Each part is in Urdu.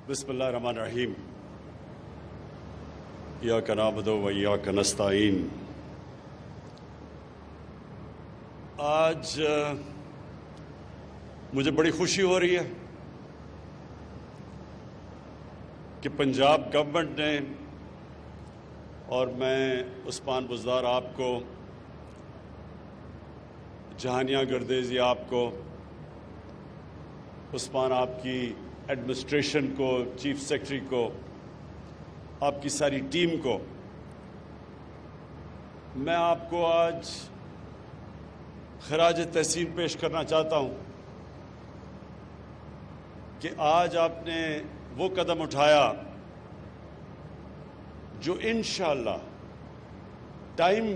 بسم اللہ الرحمن الرحیم ایاک نعبد و ایاک نستعین۔ آج مجھے بڑی خوشی ہو رہی ہے کہ پنجاب گورنمنٹ نے اور میں عثمان بزدار آپ کو، جہانیہ گردیزی آپ کو، عثمان آپ کی ایڈمنسٹریشن کو، چیف سیکرٹری کو، آپ کی ساری ٹیم کو، میں آپ کو آج خراج تحسین پیش کرنا چاہتا ہوں کہ آج آپ نے وہ قدم اٹھایا جو انشاءاللہ ٹائم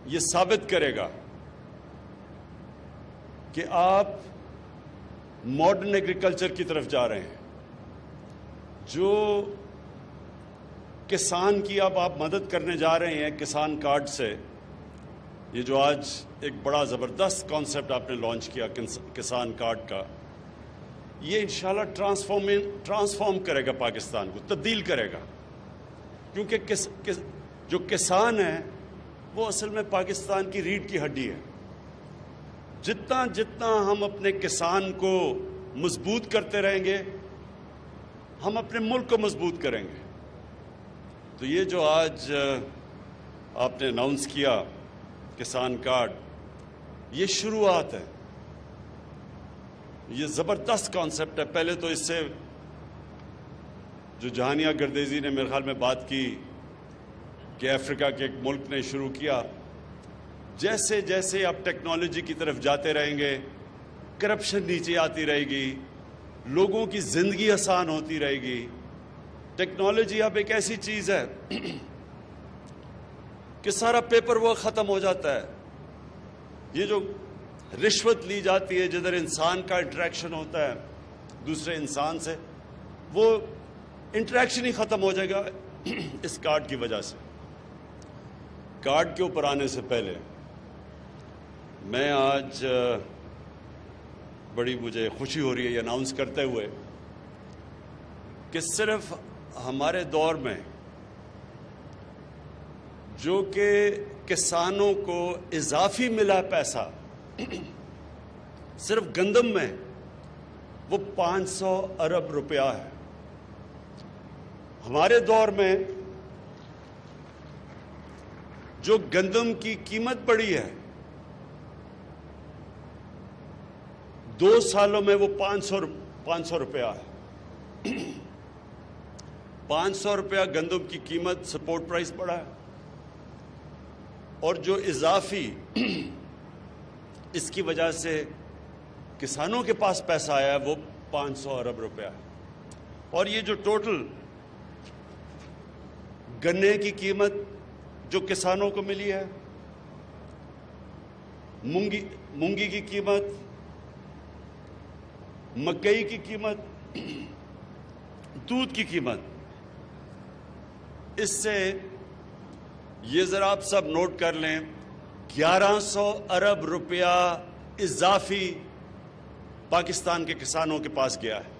یہ ثابت کرے گا کہ آپ ماڈرن ایگریکلچر کی طرف جا رہے ہیں۔ جو کسان کی اب آپ مدد کرنے جا رہے ہیں کسان کارڈ سے، یہ جو آج ایک بڑا زبردست کانسیپٹ آپ نے لانچ کیا کسان کارڈ کا، یہ انشاءاللہ ٹرانسفارم کرے گا پاکستان کو، تبدیل کرے گا، کیونکہ جو کسان ہیں وہ اصل میں پاکستان کی ریڑھ کی ہڈی ہے۔ جتنا ہم اپنے کسان کو مضبوط کرتے رہیں گے، ہم اپنے ملک کو مضبوط کریں گے۔ تو یہ جو آج آپ نے اناؤنس کیا کسان کارڈ، یہ شروعات ہے، یہ زبردست کانسیپٹ ہے۔ پہلے تو اس سے جو جہانیہ گردیزی نے میرے خیال میں بات کی کہ افریقہ کے ایک ملک نے شروع کیا، جیسے جیسے آپ ٹیکنالوجی کی طرف جاتے رہیں گے، کرپشن نیچے آتی رہے گی، لوگوں کی زندگی آسان ہوتی رہے گی۔ ٹیکنالوجی اب ایک ایسی چیز ہے کہ سارا پیپر ورک ختم ہو جاتا ہے۔ یہ جو رشوت لی جاتی ہے، جدھر انسان کا انٹریکشن ہوتا ہے دوسرے انسان سے، وہ انٹریکشن ہی ختم ہو جائے گا اس کارڈ کی وجہ سے۔ کارڈ کے اوپر آنے سے پہلے میں آج بڑی مجھے خوشی ہو رہی ہے یہ اناؤنس کرتے ہوئے کہ صرف ہمارے دور میں جو کہ کسانوں کو اضافی ملا پیسہ صرف گندم میں، وہ 500 ارب روپیہ ہے۔ ہمارے دور میں جو گندم کی قیمت بڑھی ہے، 2 سالوں میں وہ 500 روپیہ ہے۔ 500 روپیہ گندم کی قیمت، سپورٹ پرائس بڑھا ہے، اور جو اضافی اس کی وجہ سے کسانوں کے پاس پیسہ آیا ہے وہ 500 ارب روپیہ ہے۔ اور یہ جو ٹوٹل گنے کی قیمت جو کسانوں کو ملی ہے، مونگی کی قیمت، مکئی کی قیمت، دودھ کی قیمت، اس سے یہ ذرا آپ سب نوٹ کر لیں، 1100 ارب روپیہ اضافی پاکستان کے کسانوں کے پاس گیا ہے۔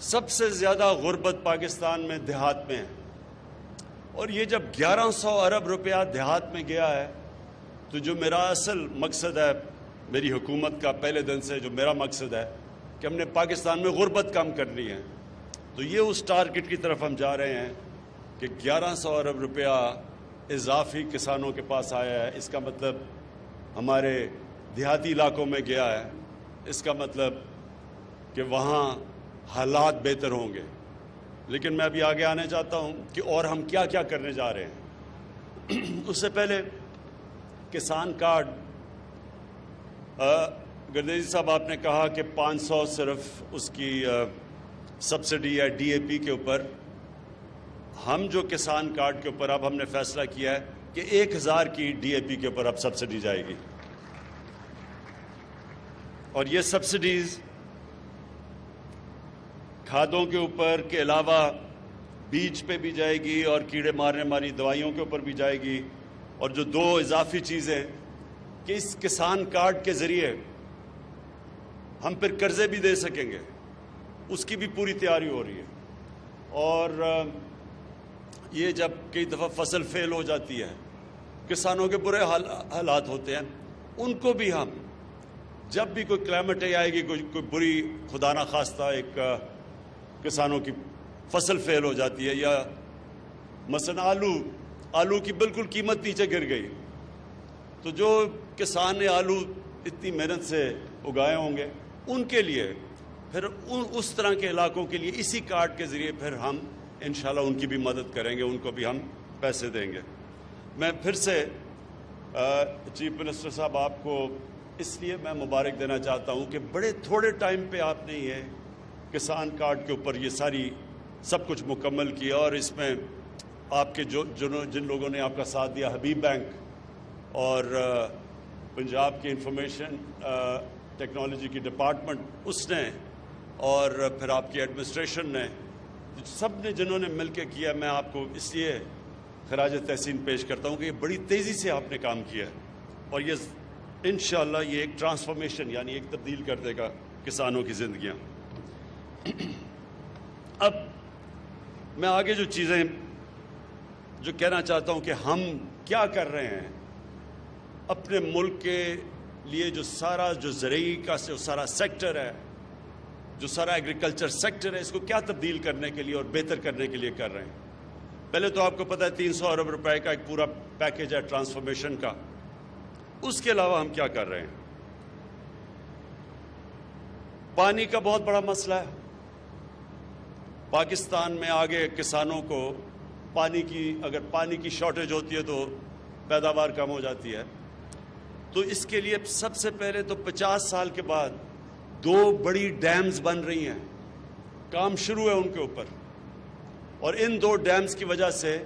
سب سے زیادہ غربت پاکستان میں دیہات میں ہے، اور یہ جب 1100 ارب روپیہ دیہات میں گیا ہے، تو جو میرا اصل مقصد ہے میری حکومت کا، پہلے دن سے جو میرا مقصد ہے کہ ہم نے پاکستان میں غربت کم کرنی ہے، تو یہ اس ٹارگٹ کی طرف ہم جا رہے ہیں کہ 1100 ارب روپیہ اضافی کسانوں کے پاس آیا ہے۔ اس کا مطلب ہمارے دیہاتی علاقوں میں گیا ہے، اس کا مطلب کہ وہاں حالات بہتر ہوں گے۔ لیکن میں ابھی آگے آنے چاہتا ہوں کہ اور ہم کیا کیا کرنے جا رہے ہیں۔ اس سے پہلے کسان کارڈ، گردیزی صاحب آپ نے کہا کہ 500 صرف اس کی سبسڈی ہے ڈی اے پی کے اوپر۔ ہم جو کسان کارڈ کے اوپر اب ہم نے فیصلہ کیا ہے کہ 1000 کی ڈی اے پی کے اوپر اب سبسڈی جائے گی، اور یہ سبسڈیز کھادوں کے اوپر کے علاوہ بیج پہ بھی جائے گی اور کیڑے مارنے والی دوائیوں کے اوپر بھی جائے گی۔ اور جو 2 اضافی چیزیں کہ اس کسان کارڈ کے ذریعے ہم پھر قرضے بھی دے سکیں گے، اس کی بھی پوری تیاری ہو رہی ہے۔ اور یہ جب کئی دفعہ فصل فیل ہو جاتی ہے، کسانوں کے برے حالات ہوتے ہیں، ان کو بھی ہم جب بھی کوئی کلائمیٹ آئے گی، کوئی بری خدا نخواستہ ایک کسانوں کی فصل فیل ہو جاتی ہے، یا مثلا آلو کی بالکل قیمت نیچے گر گئی، تو جو کسان نے آلو اتنی محنت سے اگائے ہوں گے، ان کے لیے پھر اس طرح کے علاقوں کے لیے اسی کارڈ کے ذریعے پھر ہم انشاءاللہ ان کی بھی مدد کریں گے، ان کو بھی ہم پیسے دیں گے۔ میں پھر سے چیف منسٹر صاحب آپ کو اس لیے میں مبارک دینا چاہتا ہوں کہ بڑے تھوڑے ٹائم پہ آپ نے یہ کسان کارڈ کے اوپر یہ ساری سب کچھ مکمل کیا، اور اس میں آپ کے جن لوگوں نے آپ کا ساتھ دیا، حبیب بینک اور پنجاب کی انفارمیشن ٹیکنالوجی کی ڈپارٹمنٹ اس نے، اور پھر آپ کی ایڈمنسٹریشن نے، سب نے جنہوں نے مل کے کیا، میں آپ کو اس لیے خراج تحسین پیش کرتا ہوں کہ یہ بڑی تیزی سے آپ نے کام کیا ہے، اور یہ انشاءاللہ یہ ایک ٹرانسفارمیشن یعنی ایک تبدیل کر دے گا کسانوں کی زندگیاں۔ اب میں آگے جو چیزیں جو کہنا چاہتا ہوں کہ ہم کیا کر رہے ہیں اپنے ملک کے لیے، جو زرعی کا جو سارا سیکٹر ہے، جو سارا ایگریکلچر سیکٹر ہے، اس کو کیا تبدیل کرنے کے لیے اور بہتر کرنے کے لیے کر رہے ہیں۔ پہلے تو آپ کو پتہ ہے 300 ارب روپے کا ایک پورا پیکیج ہے ٹرانسفارمیشن کا۔ اس کے علاوہ ہم کیا کر رہے ہیں؟ پانی کا بہت بڑا مسئلہ ہے پاکستان میں۔ آگے کسانوں کو اگر پانی کی شارٹیج ہوتی ہے تو پیداوار کم ہو جاتی ہے، تو اس کے لیے سب سے پہلے تو 50 سال کے بعد 2 بڑی ڈیمز بن رہی ہیں، کام شروع ہے ان کے اوپر، اور ان 2 ڈیمز کی وجہ سے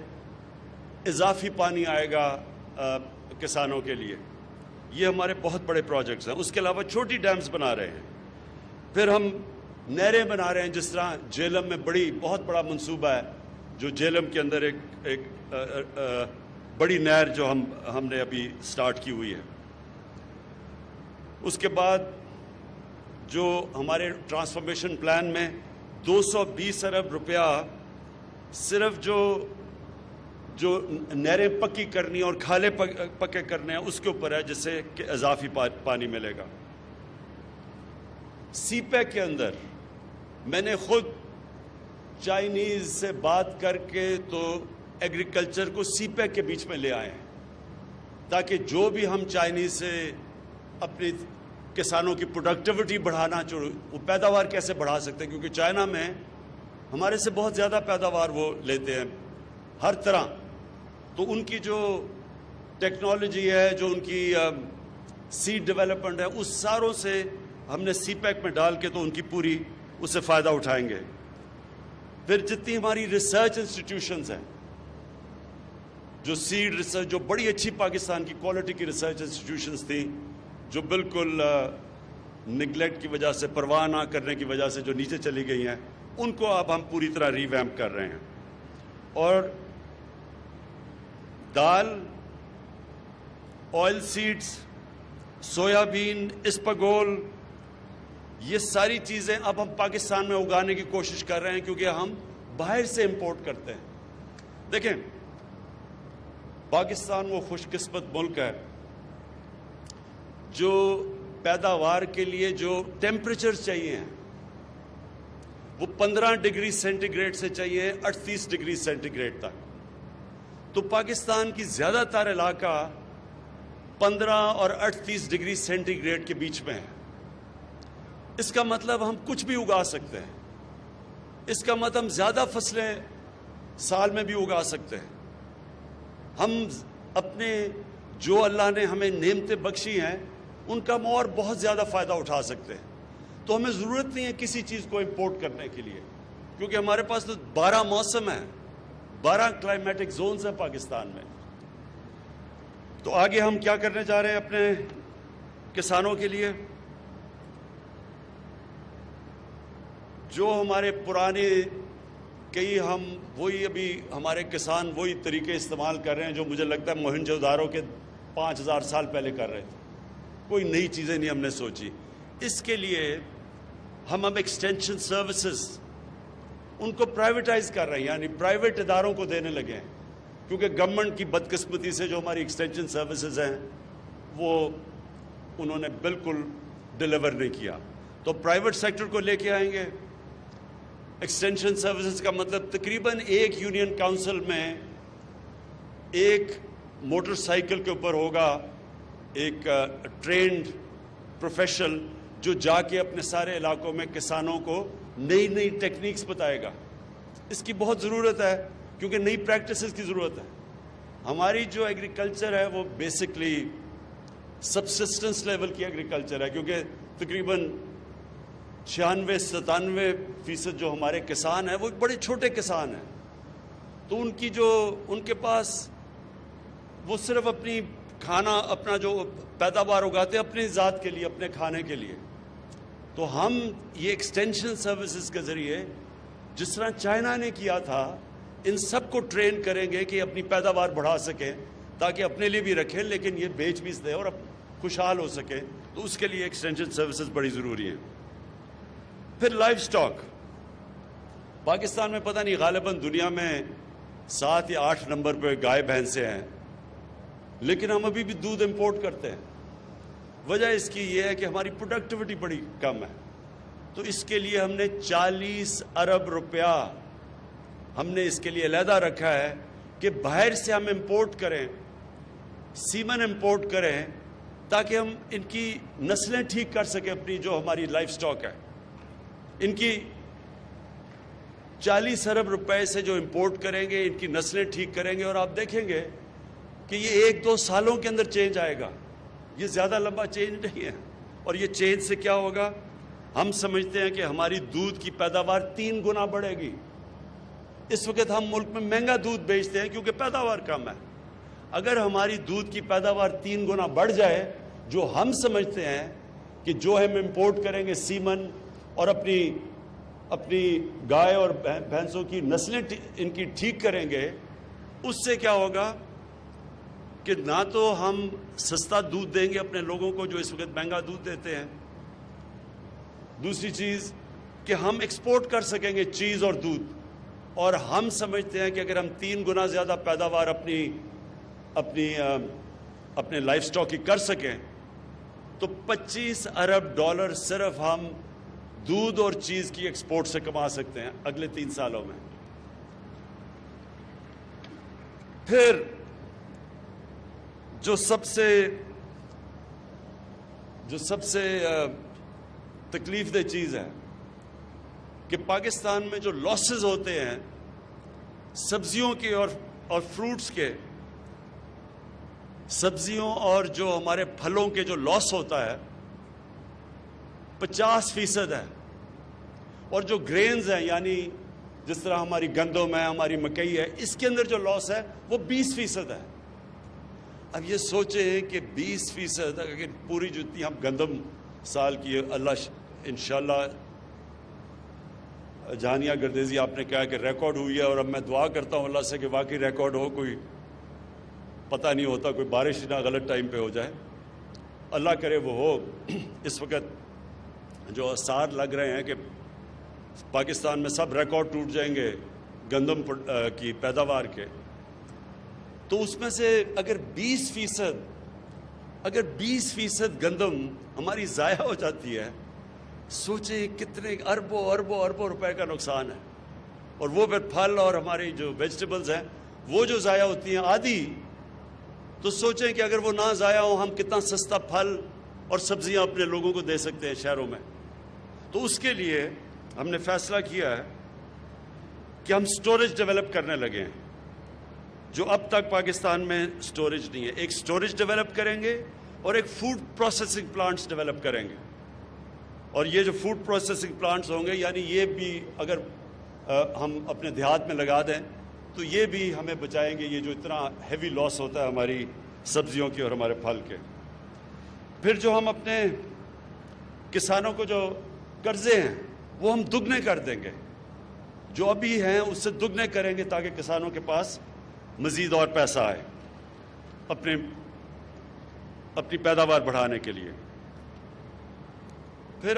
اضافی پانی آئے گا کسانوں کے لیے۔ یہ ہمارے بہت بڑے پروجیکٹس ہیں۔ اس کے علاوہ چھوٹی ڈیمز بنا رہے ہیں، پھر ہم نہریں بنا رہے ہیں، جس طرح جہلم میں بہت بڑا منصوبہ ہے، جو جہلم کے اندر ایک بڑی نہر جو ہم نے ابھی سٹارٹ کی ہوئی ہے۔ اس کے بعد جو ہمارے ٹرانسفارمیشن پلان میں 220 ارب روپیہ صرف جو نہریں پکی کرنی اور کھالے پکے کرنے ہیں اس کے اوپر ہے، جس سے کہ اضافی پانی ملے گا۔ سی پیک کے اندر میں نے خود چائنیز سے بات کر کے تو ایگریکلچر کو سی پیک کے بیچ میں لے آئے ہیں، تاکہ جو بھی ہم چائنیز سے اپنی کسانوں کی پروڈکٹیوٹی بڑھانا، وہ پیداوار کیسے بڑھا سکتے ہیں، کیونکہ چائنا میں ہمارے سے بہت زیادہ پیداوار وہ لیتے ہیں ہر طرح، تو ان کی جو ٹیکنالوجی ہے، جو ان کی سیڈ ڈیولپمنٹ ہے، اس ساروں سے ہم نے سی پیک میں ڈال کے تو ان کی پوری اس سے فائدہ اٹھائیں گے۔ پھر جتنی ہماری ریسرچ انسٹیٹیوشنز ہیں، جو سیڈ ریسرچ، جو بڑی اچھی پاکستان کی کوالٹی کی ریسرچ انسٹیٹیوشنز تھیں، جو بالکل نگلیکٹ کی وجہ سے، پرواہ نہ کرنے کی وجہ سے جو نیچے چلی گئی ہیں، ان کو اب ہم پوری طرح ریویمپ کر رہے ہیں۔ اور دال، آئل سیڈز، سویا بین، اسپاگول، یہ ساری چیزیں اب ہم پاکستان میں اگانے کی کوشش کر رہے ہیں، کیونکہ ہم باہر سے امپورٹ کرتے ہیں۔ دیکھیں، پاکستان وہ خوش قسمت ملک ہے جو پیداوار کے لیے جو ٹیمپریچر چاہیے ہیں وہ 15 ڈگری سینٹی گریڈ سے چاہیے 38 ڈگری سینٹی گریڈ تک، تو پاکستان کی زیادہ تر علاقہ 15 اور 38 ڈگری سینٹی گریڈ کے بیچ میں ہے۔ اس کا مطلب ہم کچھ بھی اگا سکتے ہیں، اس کا مطلب ہم زیادہ فصلیں سال میں بھی اگا سکتے ہیں۔ ہم اپنے جو اللہ نے ہمیں نعمتیں بخشی ہیں ان کا ہم اور بہت زیادہ فائدہ اٹھا سکتے ہیں، تو ہمیں ضرورت نہیں ہے کسی چیز کو امپورٹ کرنے کے لیے، کیونکہ ہمارے پاس تو 12 موسم ہیں، 12 کلائمیٹک زونز ہیں پاکستان میں۔ تو آگے ہم کیا کرنے جا رہے ہیں اپنے کسانوں کے لیے؟ جو ہمارے پرانے ہم وہی ابھی ہمارے کسان وہی طریقے استعمال کر رہے ہیں جو مجھے لگتا ہے موہنجو دارو کے 5000 سال پہلے کر رہے تھے، کوئی نئی چیزیں نہیں ہم نے سوچی۔ اس کے لیے ہم اب ایکسٹینشن سروسز ان کو پرائیویٹائز کر رہے ہیں، یعنی پرائیویٹ اداروں کو دینے لگے ہیں، کیونکہ گورنمنٹ کی بدقسمتی سے جو ہماری ایکسٹینشن سروسز ہیں وہ انہوں نے بالکل ڈیلیور نہیں کیا، تو پرائیویٹ سیکٹر کو لے کے آئیں گے۔ ایکسٹینشن سروسز کا مطلب تقریباً ایک یونین کاؤنسل میں ایک موٹر سائیکل کے اوپر ہوگا ایک ٹرینڈ پروفیشنل جو جا کے اپنے سارے علاقوں میں کسانوں کو نئی نئی ٹیکنیکس بتائے گا۔ اس کی بہت ضرورت ہے کیونکہ نئی پریکٹسز کی ضرورت ہے۔ ہماری جو ایگریکلچر ہے وہ بیسکلی سبسسٹنس لیول کی ایگریکلچر ہے، کیونکہ تقریباً 96-97% جو ہمارے کسان ہیں وہ بڑے چھوٹے کسان ہیں، تو ان کے پاس وہ صرف اپنی کھانا اپنا جو پیداوار اگاتے ہیں اپنی ذات کے لیے، اپنے کھانے کے لیے۔ تو ہم یہ ایکسٹینشن سروسز کے ذریعے جس طرح چائنا نے کیا تھا ان سب کو ٹرین کریں گے کہ اپنی پیداوار بڑھا سکیں تاکہ اپنے لیے بھی رکھیں لیکن یہ بیچ بھی دیں اور خوشحال ہو سکیں، تو اس کے لیے ایکسٹینشن سروسز بڑی ضروری ہیں۔ پھر لائف سٹاک، پاکستان میں پتہ نہیں غالباً دنیا میں 7 یا 8 نمبر پہ گائے بھینسیں ہیں، لیکن ہم ابھی بھی دودھ امپورٹ کرتے ہیں۔ وجہ اس کی یہ ہے کہ ہماری پروڈکٹیوٹی بڑی کم ہے، تو اس کے لیے ہم نے 40 ارب روپیہ ہم نے اس کے لیے علیحدہ رکھا ہے کہ باہر سے ہم امپورٹ کریں، سیمن امپورٹ کریں تاکہ ہم ان کی نسلیں ٹھیک کر سکیں، اپنی جو ہماری لائف سٹاک ہے ان کی 40 ارب روپے سے جو امپورٹ کریں گے ان کی نسلیں ٹھیک کریں گے، اور آپ دیکھیں گے کہ یہ 1-2 سالوں کے اندر چینج آئے گا، یہ زیادہ لمبا چینج نہیں ہے۔ اور یہ چینج سے کیا ہوگا؟ ہم سمجھتے ہیں کہ ہماری دودھ کی پیداوار 3 گنا بڑھے گی۔ اس وقت ہم ملک میں مہنگا دودھ بیچتے ہیں کیونکہ پیداوار کم ہے۔ اگر ہماری دودھ کی پیداوار 3 گنا بڑھ جائے، جو ہم سمجھتے ہیں کہ جو ہم امپورٹ کریں گے سیمن اور اپنی گائے اور بھینسوں کی نسلیں ان کی ٹھیک کریں گے، اس سے کیا ہوگا کہ نہ تو ہم سستا دودھ دیں گے اپنے لوگوں کو جو اس وقت مہنگا دودھ دیتے ہیں، دوسری چیز کہ ہم ایکسپورٹ کر سکیں گے چیز اور دودھ، اور ہم سمجھتے ہیں کہ اگر ہم 3 گنا زیادہ پیداوار اپنے لائف سٹاک کی کر سکیں تو $25 ارب صرف ہم دودھ اور چیز کی ایکسپورٹ سے کما سکتے ہیں اگلے 3 سالوں میں۔ پھر جو سب سے تکلیف دہ چیز ہے کہ پاکستان میں جو لاسز ہوتے ہیں سبزیوں کے اور فروٹس کے، سبزیوں اور جو ہمارے پھلوں کے جو لاس ہوتا ہے 50% ہے، اور جو گرینز ہیں یعنی جس طرح ہماری گندم ہے، ہماری مکئی ہے، اس کے اندر جو لاس ہے وہ 20% ہے۔ اب یہ سوچیں کہ 20% اگر پوری جتنی ہم گندم سال کی، اللہ انشاءاللہ جہانیہ گردیزی آپ نے کہا کہ ریکارڈ ہوئی ہے، اور اب میں دعا کرتا ہوں اللہ سے کہ واقعی ریکارڈ ہو، کوئی پتہ نہیں ہوتا، کوئی بارش نہ غلط ٹائم پہ ہو جائے، اللہ کرے وہ ہو۔ اس وقت جو آثار لگ رہے ہیں کہ پاکستان میں سب ریکارڈ ٹوٹ جائیں گے گندم کی پیداوار کے، تو اس میں سے اگر 20% گندم ہماری ضائع ہو جاتی ہے، سوچیں کتنے اربوں روپے کا نقصان ہے۔ اور وہ پھر پھل اور ہماری جو ویجیٹیبلز ہیں وہ جو ضائع ہوتی ہیں آدھی، تو سوچیں کہ اگر وہ نہ ضائع ہوں ہم کتنا سستا پھل اور سبزیاں اپنے لوگوں کو دے سکتے ہیں شہروں میں۔ تو اس کے لیے ہم نے فیصلہ کیا ہے کہ ہم سٹوریج ڈیولپ کرنے لگے ہیں، جو اب تک پاکستان میں سٹوریج نہیں ہے۔ ایک سٹوریج ڈیولپ کریں گے اور ایک فوڈ پروسیسنگ پلانٹس ڈیولپ کریں گے، اور یہ جو فوڈ پروسیسنگ پلانٹس ہوں گے یعنی یہ بھی اگر ہم اپنے دیہات میں لگا دیں تو یہ بھی ہمیں بچائیں گے، یہ جو اتنا ہیوی لاس ہوتا ہے ہماری سبزیوں کی اور ہمارے پھل کے۔ پھر جو ہم اپنے کسانوں کو جو قرضے ہیں وہ ہم دگنے کر دیں گے، جو ابھی ہیں اس سے دگنے کریں گے تاکہ کسانوں کے پاس مزید اور پیسہ آئے اپنی پیداوار بڑھانے کے لیے۔ پھر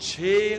6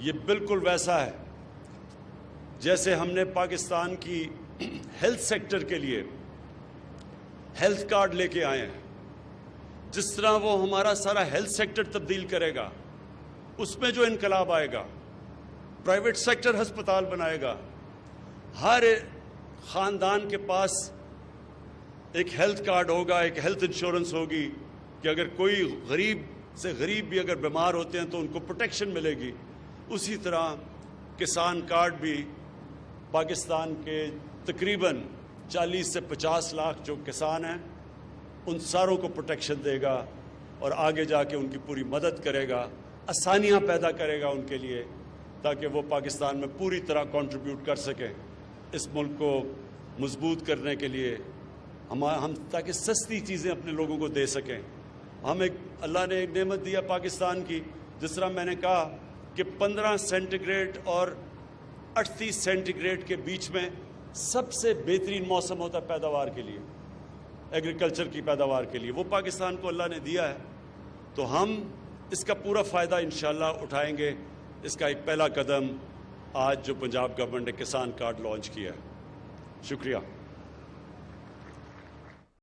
یہ بالکل ویسا ہے جیسے ہم نے پاکستان کی ہیلتھ سیکٹر کے لیے ہیلتھ کارڈ لے کے آئے ہیں. جس طرح وہ ہمارا سارا ہیلتھ سیکٹر تبدیل کرے گا، اس میں جو انقلاب آئے گا، پرائیویٹ سیکٹر ہسپتال بنائے گا، ہر خاندان کے پاس ایک ہیلتھ کارڈ ہوگا، ایک ہیلتھ انشورنس ہوگی کہ اگر کوئی غریب سے غریب بھی اگر بیمار ہوتے ہیں تو ان کو پروٹیکشن ملے گی. اسی طرح کسان کارڈ بھی پاکستان کے تقریباً 40 سے 50 لاکھ جو کسان ہیں ان ساروں کو پروٹیکشن دے گا اور آگے جا کے ان کی پوری مدد کرے گا، آسانیاں پیدا کرے گا ان کے لیے، تاکہ وہ پاکستان میں پوری طرح کنٹریبیوٹ کر سکیں اس ملک کو مضبوط کرنے کے لیے، ہم تاکہ سستی چیزیں اپنے لوگوں کو دے سکیں. اللہ نے ایک نعمت دیا پاکستان کی، جس طرح میں نے کہا کہ 15 سینٹی گریڈ اور 38 سینٹی گریڈ کے بیچ میں سب سے بہترین موسم ہوتا ہے پیداوار کے لیے، ایگریکلچر کی پیداوار کے لیے، وہ پاکستان کو اللہ نے دیا ہے. تو ہم اس کا پورا فائدہ انشاءاللہ اٹھائیں گے. اس کا ایک پہلا قدم آج جو پنجاب گورنمنٹ نے کسان کارڈ لانچ کیا ہے. شکریہ.